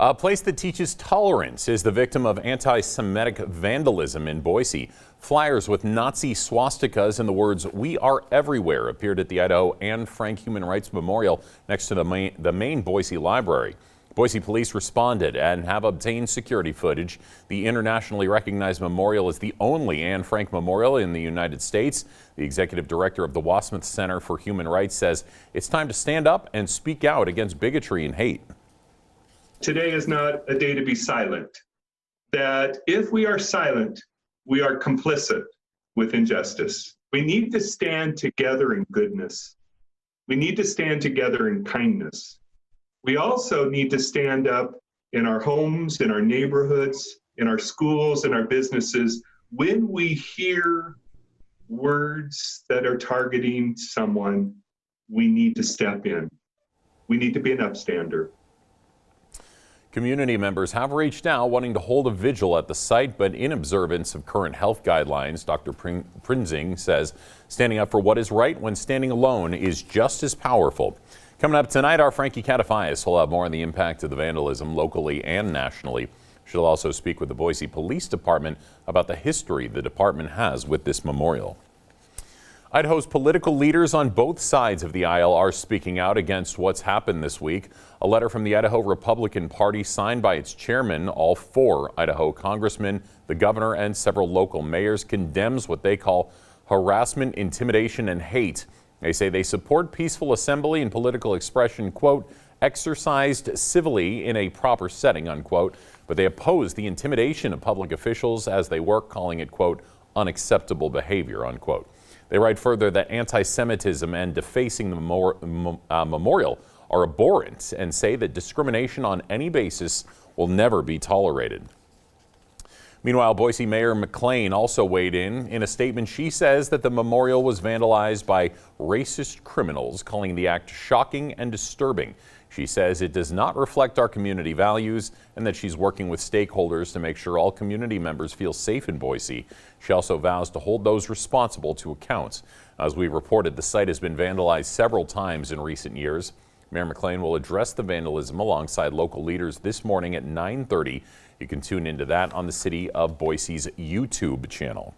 A place that teaches tolerance is the victim of anti-Semitic vandalism in Boise. Flyers with Nazi swastikas and the words "We are everywhere" appeared at the Idaho Anne Frank Human Rights Memorial next to the main Boise Library. Boise police responded and have obtained security footage. The internationally recognized memorial is the only Anne Frank memorial in the United States. The executive director of the Wasmuth Center for Human Rights says it's time to stand up and speak out against bigotry and hate. Today is not a day to be silent. That if we are silent, we are complicit with injustice. We need to stand together in goodness. We need to stand together in kindness. We also need to stand up in our homes, in our neighborhoods, in our schools, in our businesses. When we hear words that are targeting someone, we need to step in. We need to be an upstander. Community members have reached out wanting to hold a vigil at the site, but in observance of current health guidelines. Dr. Prinzing says standing up for what is right when standing alone is just as powerful. Coming up tonight, our Frankie Catafias will have more on the impact of the vandalism locally and nationally. She'll also speak with the Boise Police Department about the history the department has with this memorial. Idaho's political leaders on both sides of the aisle are speaking out against what's happened this week. A letter from the Idaho Republican Party signed by its chairman, all four Idaho congressmen, the governor, and several local mayors condemns what they call harassment, intimidation, and hate. They say they support peaceful assembly and political expression, quote, exercised civilly in a proper setting, unquote, but they oppose the intimidation of public officials as they work, calling it, quote, unacceptable behavior, unquote. They write further that anti-Semitism and defacing the memorial are abhorrent and say that discrimination on any basis will never be tolerated. Meanwhile, Boise Mayor McLean also weighed in. In a statement, she says that the memorial was vandalized by racist criminals, calling the act shocking and disturbing. She says it does not reflect our community values and that she's working with stakeholders to make sure all community members feel safe in Boise. She also vows to hold those responsible to account. As we reported, the site has been vandalized several times in recent years. Mayor McLean will address the vandalism alongside local leaders this morning at 9:30. You can tune into that on the City of Boise's YouTube channel.